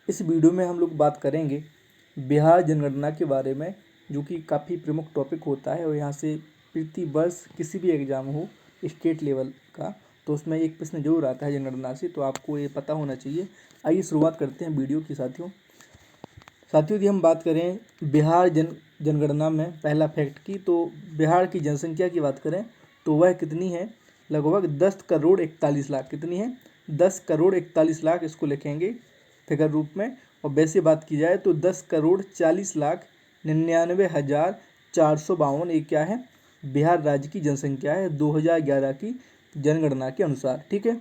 इस वीडियो में हम लोग बात करेंगे बिहार जनगणना के बारे में, जो कि काफ़ी प्रमुख टॉपिक होता है और यहाँ से प्रति वर्ष किसी भी एग्ज़ाम हो स्टेट लेवल का तो उसमें एक प्रश्न जरूर आता है जनगणना से, तो आपको ये पता होना चाहिए। आइए शुरुआत करते हैं वीडियो की। साथियों यदि हम बात करें बिहार जनगणना में पहला फैक्ट की, तो बिहार की जनसंख्या की बात करें तो वह कितनी है, लगभग 10 करोड़ 41 लाख। कितनी है? 10 करोड़ 41 लाख, इसको लिखेंगे फिगर रूप में। और वैसे बात की जाए तो 10 करोड़ 40 लाख 99,452 ये क्या है, बिहार राज्य की जनसंख्या है 2011 की जनगणना के अनुसार। ठीक है।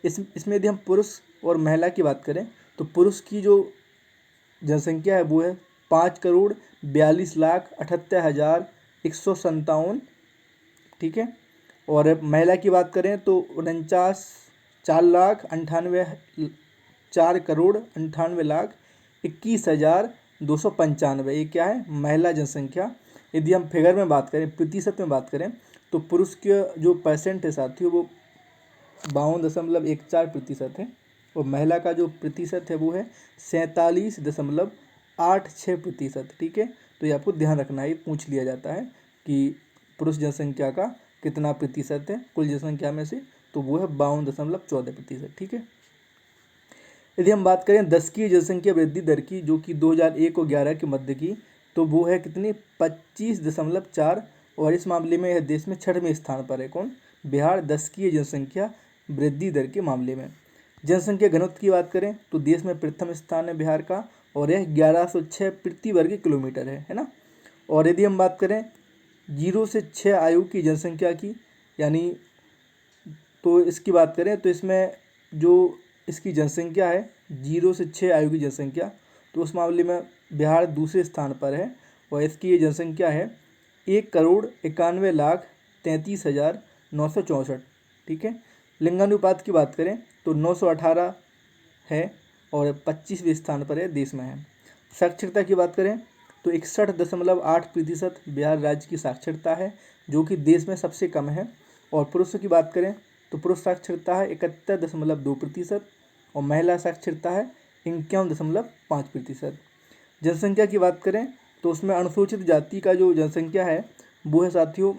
इसमें यदि हम पुरुष और महिला की बात करें तो पुरुष की जो जनसंख्या है वो है 5,42,78,157। ठीक है। और महिला की बात करें तो 4,98,21,295। ये क्या है, महिला जनसंख्या। यदि हम फिगर में बात करें, प्रतिशत में बात करें, तो पुरुष के जो परसेंट है साथियों वो 52.14% है और महिला का जो प्रतिशत है वो है 47.86%। ठीक है। तो ये आपको ध्यान रखना है, ये पूछ लिया जाता है कि पुरुष जनसंख्या का कितना प्रतिशत है कुल जनसंख्या में से, तो वो है 52.14%। ठीक है। यदि हम बात करें दशकीय जनसंख्या वृद्धि दर की, जो कि 2001 और 11 के मध्य की, तो वो है कितनी, 25.4। और इस मामले में यह देश में 6वें स्थान पर है। कौन? बिहार, दशकीय जनसंख्या वृद्धि दर के मामले में। जनसंख्या घनत्व की बात करें तो देश में प्रथम स्थान है बिहार का और यह 1106 प्रति वर्ग किलोमीटर है ना। और यदि हम बात करें 0 से 6 आयु की जनसंख्या की, यानी तो इसकी बात करें तो इसमें जो इसकी जनसंख्या है 0 से 6 आयु की जनसंख्या, तो उस मामले में बिहार दूसरे स्थान पर है और इसकी ये जनसंख्या है 1,91,33,964। ठीक है। लिंगानुपात की बात करें तो 918 है और 25वें स्थान पर है, देश में है। साक्षरता की बात करें तो 61.8% बिहार राज्य की साक्षरता है, जो कि देश में सबसे कम है। और पुरुषों की बात करें तो पुरुष साक्षरता है 71.2% और महिला साक्षरता है 51.5%। जनसंख्या की बात करें तो उसमें अनुसूचित जाति का जो जनसंख्या है वो है साथियों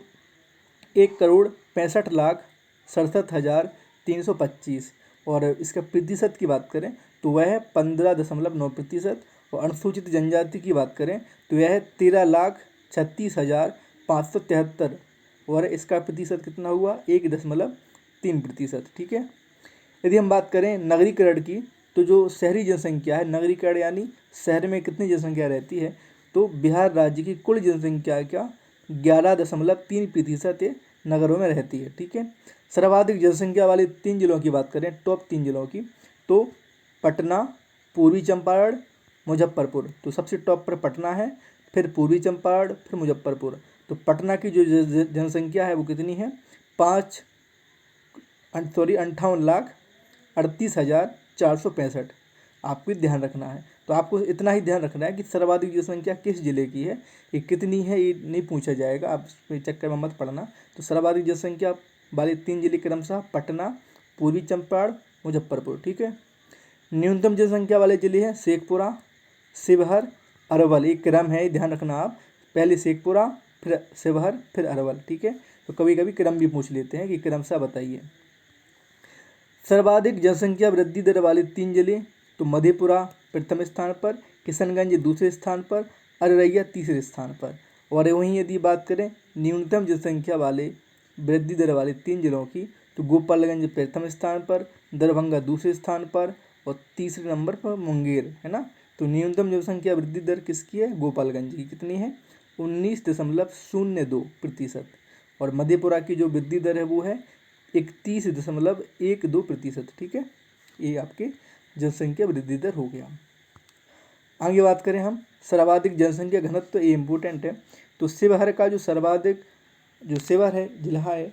1,65,67,325। और इसका प्रतिशत की बात करें तो वह है 15.9%। और अनुसूचित जनजाति की बात करें तो यह है 13,36,573 और इसका प्रतिशत कितना हुआ, 1.3%। ठीक है। यदि हम बात करें नगरीकरण की, तो जो शहरी जनसंख्या है, नगरीकरण यानी शहर में कितनी जनसंख्या रहती है, तो बिहार राज्य की कुल जनसंख्या का 11.3% नगरों में रहती है। ठीक है। सर्वाधिक जनसंख्या वाले 3 जिलों की बात करें, टॉप 3 जिलों की, तो पटना, पूर्वी चंपारण, मुजफ्फरपुर। तो सबसे टॉप पर पटना है, फिर पूर्वी चंपारण, फिर मुजफ्फरपुर। तो पटना की जो जनसंख्या है वो कितनी है, 58,38,465। आपको ध्यान रखना है। तो आपको इतना ही ध्यान रखना है कि सर्वाधिक जनसंख्या किस जिले की है, ये कितनी है ये नहीं पूछा जाएगा, आप इस चक्कर में मत पड़ना। तो सर्वाधिक जनसंख्या वाले 3 जिले क्रमशः पटना, पूर्वी चंपारण, मुजफ्फरपुर। ठीक है। न्यूनतम जनसंख्या वाले जिले हैं शेखपुरा, शिवहर, अरवल। एक क्रम है, ध्यान रखना आप, पहले शेखपुरा, फिर शिवहर, फिर अरवल। ठीक है। तो कभी कभी क्रम भी पूछ लेते हैं कि क्रमशः बताइए। सर्वाधिक जनसंख्या वृद्धि दर वाले 3 जिले, तो मधेपुरा प्रथम स्थान पर, किशनगंज दूसरे स्थान पर, अररिया तीसरे स्थान पर। और वहीं यदि बात करें न्यूनतम जनसंख्या वाले वृद्धि दर वाले 3 जिलों की, तो गोपालगंज प्रथम स्थान पर, दरभंगा दूसरे स्थान पर और तीसरे नंबर पर मुंगेर है ना। तो न्यूनतम जनसंख्या वृद्धि दर किसकी है, गोपालगंज की। कितनी है, 19.02%। और मधेपुरा की जो वृद्धि दर है वो है 31.12%। ठीक है। ये आपके जनसंख्या वृद्धि दर हो गया। आगे बात करें हम सर्वाधिक जनसंख्या घनत्व, ये इम्पोर्टेंट है। तो शिवहर का जो सर्वाधिक जो शिवहर है जिला है,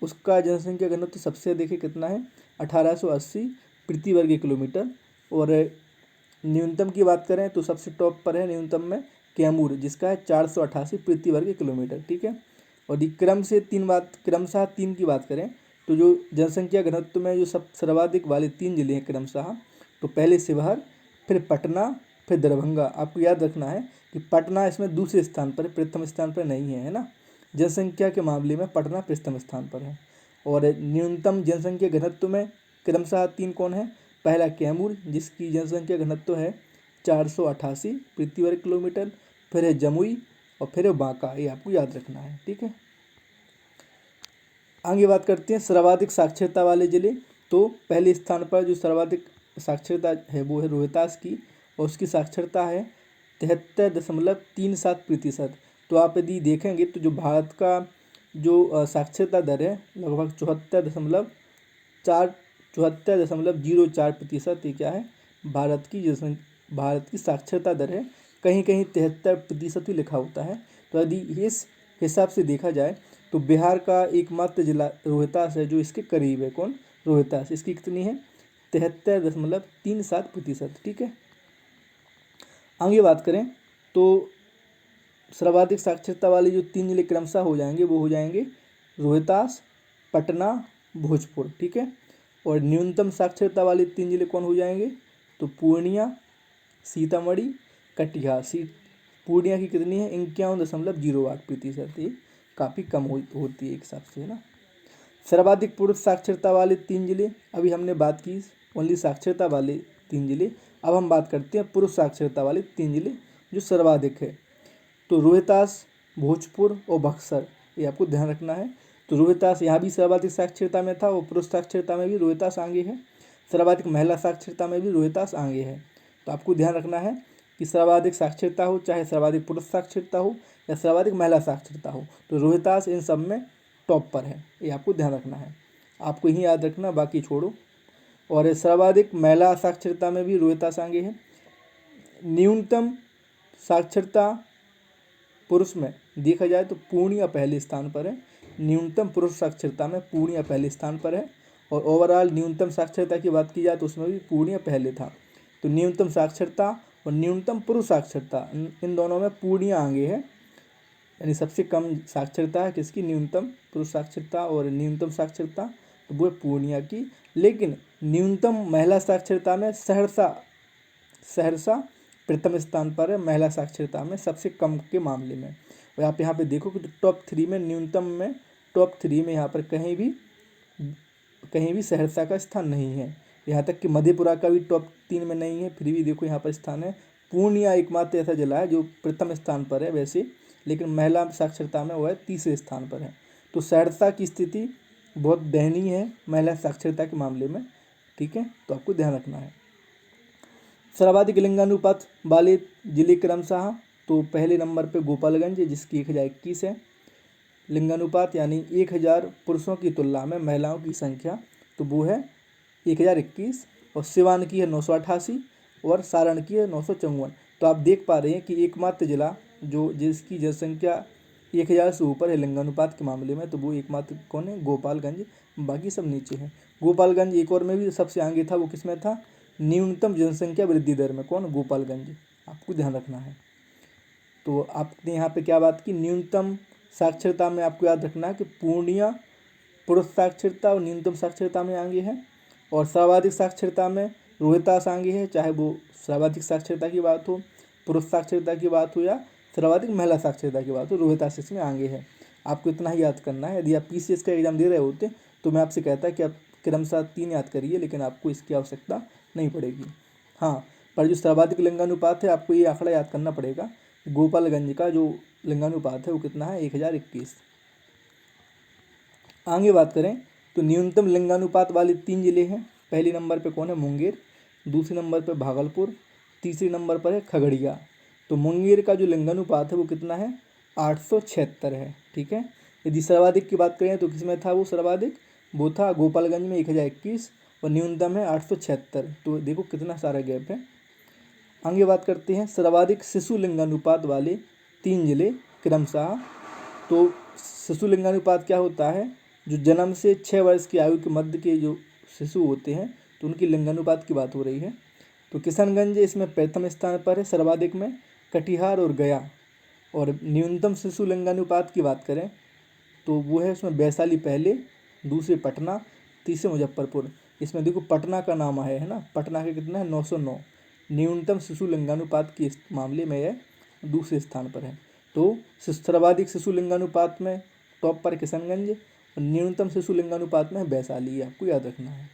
उसका जनसंख्या घनत्व सबसे अधिक है, कितना है, 1880 प्रति वर्ग किलोमीटर। और न्यूनतम की बात करें तो सबसे टॉप पर है न्यूनतम में कैमूर, जिसका है 488 प्रति वर्ग किलोमीटर। ठीक है। और क्रमशः 3 की बात करें तो जो जनसंख्या घनत्व में जो सब सर्वाधिक वाले 3 जिले हैं क्रमशः, तो पहले शिवहर, फिर पटना, फिर दरभंगा। आपको याद रखना है कि पटना इसमें दूसरे स्थान पर है, प्रथम स्थान पर नहीं है, है ना। जनसंख्या के मामले में पटना प्रथम स्थान पर है। और न्यूनतम जनसंख्या घनत्व में क्रमशः 3 कौन है? पहला कैमूर जिसकी जनसंख्या घनत्व है 488 प्रति वर्ग किलोमीटर, फिर है जमुई और फिर है बांका। ये आपको याद रखना है, ठीक है। आगे बात करते हैं सर्वाधिक साक्षरता वाले जिले। तो पहले स्थान पर जो सर्वाधिक साक्षरता है वो है रोहतास की, और उसकी साक्षरता है 73.37%। तो आप यदि देखेंगे तो जो भारत का जो साक्षरता दर है लगभग 74.04%। ये क्या है? भारत की साक्षरता दर है। कहीं कहीं 73% भी लिखा होता है। तो यदि इस हिसाब से देखा जाए तो बिहार का एकमात्र जिला रोहतास है जो इसके करीब है। कौन? रोहतास। इसकी कितनी है? 73.37%, ठीक है। आगे बात करें तो सर्वाधिक साक्षरता वाले जो 3 जिले क्रमशः हो जाएंगे वो हो जाएंगे रोहतास, पटना, भोजपुर, ठीक है। और न्यूनतम साक्षरता वाले 3 जिले कौन हो जाएंगे? तो पूर्णिया, सीतामढ़ी, कटिहार। पूर्णिया की कितनी है? 51.08%। ये काफ़ी कम होती है एक हिसाब से, है ना। सर्वाधिक पुरुष साक्षरता वाले 3 जिले, अभी हमने बात की ओनली साक्षरता वाले 3 जिले। अब हम बात करते हैं पुरुष साक्षरता वाले 3 जिले जो सर्वाधिक है। तो रोहतास, भोजपुर और बक्सर, ये आपको ध्यान रखना है। तो रोहतास यहाँ भी सर्वाधिक साक्षरता में था और पुरुष साक्षरता में भी रोहतास आगे है। सर्वाधिक महिला साक्षरता में भी रोहतास आगे है। तो आपको ध्यान रखना है कि सर्वाधिक साक्षरता हो, चाहे सर्वाधिक पुरुष साक्षरता हो या सर्वाधिक महिला साक्षरता हो, तो रोहतास इन सब में टॉप पर है। ये आपको ध्यान रखना है, आपको यही याद रखना, बाकी छोड़ो। और सर्वाधिक महिला साक्षरता में भी रोहतास आगे है। न्यूनतम साक्षरता पुरुष में देखा जाए तो पूर्णिया पहले स्थान पर है। न्यूनतम पुरुष साक्षरता में पूर्णिया पहले स्थान पर है। और ओवरऑल न्यूनतम साक्षरता की बात की जाए तो उसमें भी पूर्णिया पहले था। तो न्यूनतम साक्षरता और न्यूनतम पुरुष साक्षरता इन दोनों में पूर्णिया आगे है। यानी सबसे कम साक्षरता है किसकी? न्यूनतम पुरुष साक्षरता और न्यूनतम साक्षरता, तो वो है पूर्णिया की। लेकिन न्यूनतम महिला साक्षरता में सहरसा प्रथम स्थान पर है महिला साक्षरता में सबसे कम के मामले में। और आप यहाँ पे देखो कि टॉप 3 में न्यूनतम में टॉप 3 में यहाँ पर कहीं भी सहरसा का स्थान नहीं है। यहाँ तक कि मधेपुरा का भी टॉप 3 में नहीं है, फिर भी देखो यहाँ पर स्थान है। पूर्णिया एकमात्र ऐसा जिला है जो प्रथम स्थान पर है वैसे, लेकिन महिला साक्षरता में वो है तीसरे स्थान पर है। तो सहरसा की स्थिति बहुत दयनीय है महिला साक्षरता के मामले में, ठीक है। तो आपको ध्यान रखना है। सर्वाधिक लिंगानुपात वाले जिले क्रमशः, तो पहले नंबर पे गोपालगंज जिसकी 1021 है लिंगानुपात, यानी 1000 पुरुषों की तुलना में महिलाओं की संख्या, तो वो है 1021। और सिवान की है 988 और सारण की है 954। तो आप देख पा रहे हैं कि एकमात्र जिला जो जिसकी जनसंख्या 1000 से ऊपर है लिंगानुपात के मामले में, तो वो एकमात्र कौन है? गोपालगंज। बाकी सब नीचे हैं। गोपालगंज एक और में भी सबसे आगे था, वो किसमें था? न्यूनतम जनसंख्या वृद्धि दर में। कौन? गोपालगंज। आपको ध्यान रखना है। तो आपने यहाँ पे क्या बात की? न्यूनतम साक्षरता में आपको याद रखना है कि पूर्णिया पुरुष साक्षरता और न्यूनतम साक्षरता में आगे है। और सर्वाधिक साक्षरता में रोहतास आगे है, चाहे वो सर्वाधिक साक्षरता की बात हो, पुरुष साक्षरता की बात हो या सर्वाधिक महिला साक्षरता की बात हो, रोहतास इसमें आगे है। आपको इतना ही याद करना है। यदि आप PCS का एग्जाम दे रहे होते तो मैं आपसे कहता कि आप क्रमशः 3 याद करिए, लेकिन आपको इसकी आवश्यकता नहीं पड़ेगी। हाँ, पर जो सर्वाधिक लिंगानुपात है आपको ये आंकड़ा याद करना पड़ेगा। गोपालगंज का जो लिंगानुपात है वो कितना है? 1021। आगे बात करें तो न्यूनतम लिंगानुपात वाले 3 जिले हैं। पहले नंबर पे कौन है? मुंगेर। दूसरे नंबर पे भागलपुर। तीसरे नंबर पर है खगड़िया। तो मुंगेर का जो लिंगानुपात है वो कितना है? 876 है, ठीक है। यदि सर्वाधिक की बात करें तो किसमें था वो सर्वाधिक? वो था गोपालगंज में 1021 और न्यूनतम है 876। तो देखो कितना सारा गैप है। आगे बात करते हैं सर्वाधिक शिशु लिंगानुपात वाले 3 जिले क्रमशः। तो शिशु लिंगानुपात क्या होता है? जो जन्म से 6 वर्ष की आयु के मध्य के जो शिशु होते हैं तो उनकी लिंगानुपात की बात हो रही है। तो किशनगंज इसमें प्रथम स्थान पर है सर्वाधिक में, कटिहार और गया। और न्यूनतम शिशु लिंगानुपात की बात करें तो वो है उसमें वैशाली पहले, दूसरे पटना, तीसरे मुजफ्फरपुर। इसमें देखो पटना का नाम है ना, पटना का कितना है? 909। न्यूनतम शिशु लिंगानुपात के इस मामले में यह दूसरे स्थान पर है। तो सर्वाधिक शिशु लिंगानुपात में टॉप पर किशनगंज और न्यूनतम शिशु लिंगानुपात में वैशाली, आपको याद रखना है।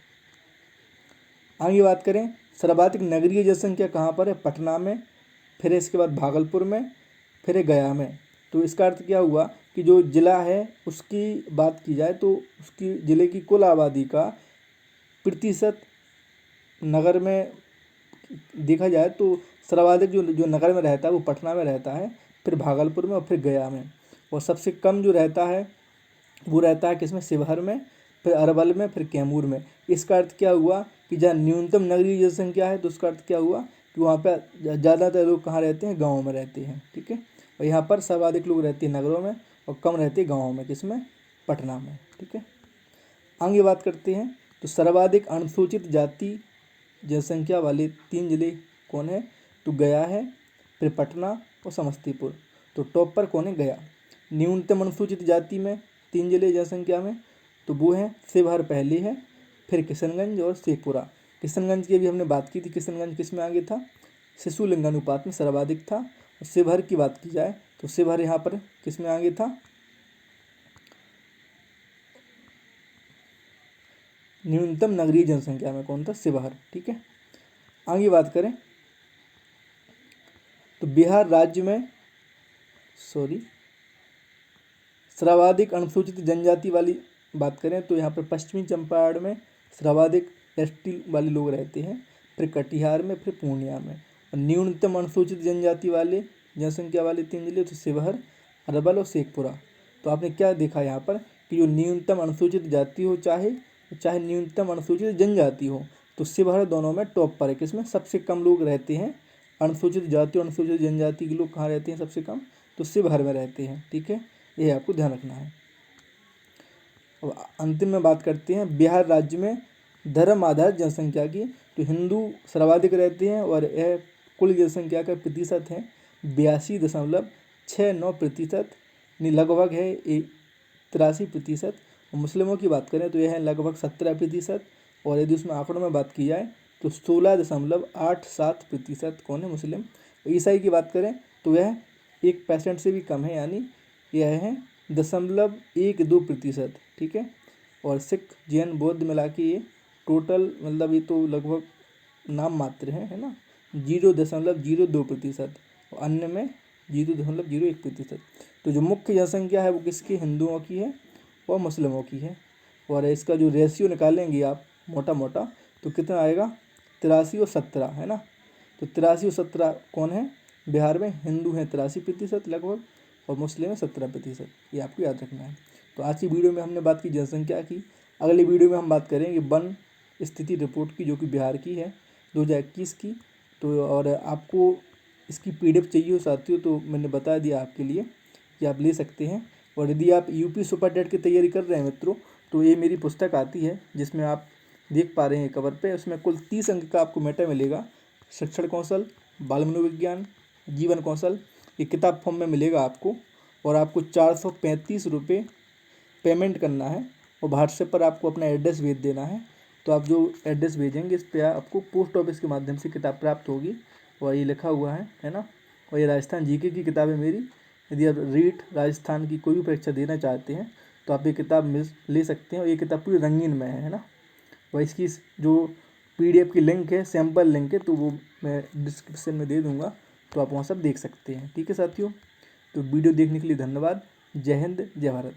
आगे बात करें, सर्वाधिक नगरीय जनसंख्या कहाँ पर है? पटना में, फिर इसके बाद भागलपुर में, फिर गया में। तो इसका अर्थ क्या हुआ कि जो ज़िला है उसकी बात की जाए तो उसकी ज़िले की कुल आबादी का प्रतिशत नगर में देखा जाए तो सर्वाधिक जो नगर में रहता है वो पटना में रहता है, फिर भागलपुर में और फिर गया में। और सबसे कम जो रहता है वो रहता है किसमें? शिवहर में, फिर अरवल में, फिर कैमूर में। इसका अर्थ क्या हुआ कि जहाँ न्यूनतम नगरीय जनसंख्या है तो उसका अर्थ क्या हुआ कि वहाँ पर ज़्यादातर लोग कहाँ रहते हैं? गाँव में रहते हैं, ठीक है। और यहाँ पर सर्वाधिक लोग रहते हैं नगरों में और कम रहते हैं गाँवों में, किसमें? पटना में, ठीक है। आगे बात करते हैं, तो सर्वाधिक अनुसूचित जाति जनसंख्या वाले 3 जिले कौन है? तो गया है, फिर पटना और समस्तीपुर। तो टॉप पर कौन है? गया। न्यूनतम अनुसूचित जाति में 3 जिले जनसंख्या में, तो वो हैं शिवहर पहले है, फिर किशनगंज और शेखपुरा। किशनगंज की भी हमने बात की थी, किशनगंज किस में आगे था? शिशु लिंगानुपात में सर्वाधिक था। और शिवहर की बात की जाए तो शिवहर यहाँ पर किस में आगे था? न्यूनतम नगरीय जनसंख्या में कौन था? शिवहर, ठीक है। आगे बात करें तो बिहार राज्य में सर्वाधिक अनुसूचित जनजाति वाली बात करें तो यहाँ पर पश्चिमी चंपारण में सर्वाधिक एसटी वाले लोग रहते हैं, फिर कटिहार में, फिर पूर्णिया में। और न्यूनतम अनुसूचित जनजाति वाले जनसंख्या वाले 3 जिले तो शिवहर, अरवल और शेखपुरा। तो आपने क्या देखा यहाँ पर कि जो न्यूनतम अनुसूचित जाति हो चाहे न्यूनतम अनुसूचित जनजाति हो, तो शिवहर दोनों में टॉप पर है। किसमें? सबसे कम लोग रहते हैं अनुसूचित जाति और अनुसूचित जनजाति के लोग कहाँ रहते हैं सबसे कम? तो शिवहर में रहते हैं, ठीक है। ये आपको ध्यान रखना है। अब अंतिम में बात करते हैं बिहार राज्य में धर्म आधारित जनसंख्या की। तो हिंदू सर्वाधिक रहते हैं और यह कुल जनसंख्या का प्रतिशत है 82.69%, लगभग है 83%। और मुस्लिमों की बात करें तो यह है लगभग 17%। और यदि उसमें आंकड़ों में बात की जाए तो 16.87% कौन है? मुस्लिम। ईसाई की बात करें तो यह 1% से भी कम है, यानी यह है 0.12%, ठीक है। और सिख, जैन, बौद्ध मिला के ये टोटल मतलब ये तो लगभग नाम मात्र है ना, 0.02%। और अन्य में 0.01%। तो जो मुख्य जनसंख्या है वो किसकी? हिंदुओं की है और मुस्लिमों की है। और इसका जो रेशियो निकालेंगे आप मोटा मोटा तो कितना आएगा? 83 और 17 है ना। तो 83 और 17 कौन है? बिहार में हिंदू हैं 83% लगभग और मुस्लिम है 17%। ये आपको याद रखना है। तो आज की वीडियो में हमने बात की जनसंख्या की। अगली वीडियो में हम बात करेंगे वन स्थिति रिपोर्ट की, जो कि बिहार की है 2021 की। तो और आपको इसकी PDF चाहिए हो साथियों तो मैंने बता दिया आपके लिए कि आप ले सकते हैं। और यदि आप UP सुपर टेट की तैयारी कर रहे हैं मित्रों, तो ये मेरी पुस्तक आती है जिसमें आप देख पा रहे हैं कवर पे, उसमें कुल 30 अंक का आपको मैटर मिलेगा। शिक्षण कौशल, बाल मनोविज्ञान, जीवन कौशल, ये किताब फॉर्म में मिलेगा आपको। और आपको 435 रुपये पेमेंट करना है और व्हाट्सएप पर आपको अपना एड्रेस भेज देना है। तो आप जो एड्रेस भेजेंगे इस पर आपको पोस्ट ऑफिस के माध्यम से किताब प्राप्त होगी। और ये लिखा हुआ है ना। और ये राजस्थान GK की किताब है मेरी। यदि आप रीट राजस्थान की कोई भी परीक्षा देना चाहते हैं तो आप ये किताब ले सकते हैं। और ये किताब पूरी रंगीन में है ना। और इसकी जो PDF की लिंक है, सैम्पल लिंक है, तो वो मैं डिस्क्रिप्शन में दे दूँगा, तो आप वहाँ सब देख सकते हैं, ठीक है साथियों। तो वीडियो देखने के लिए धन्यवाद। जय हिंद, जय भारत।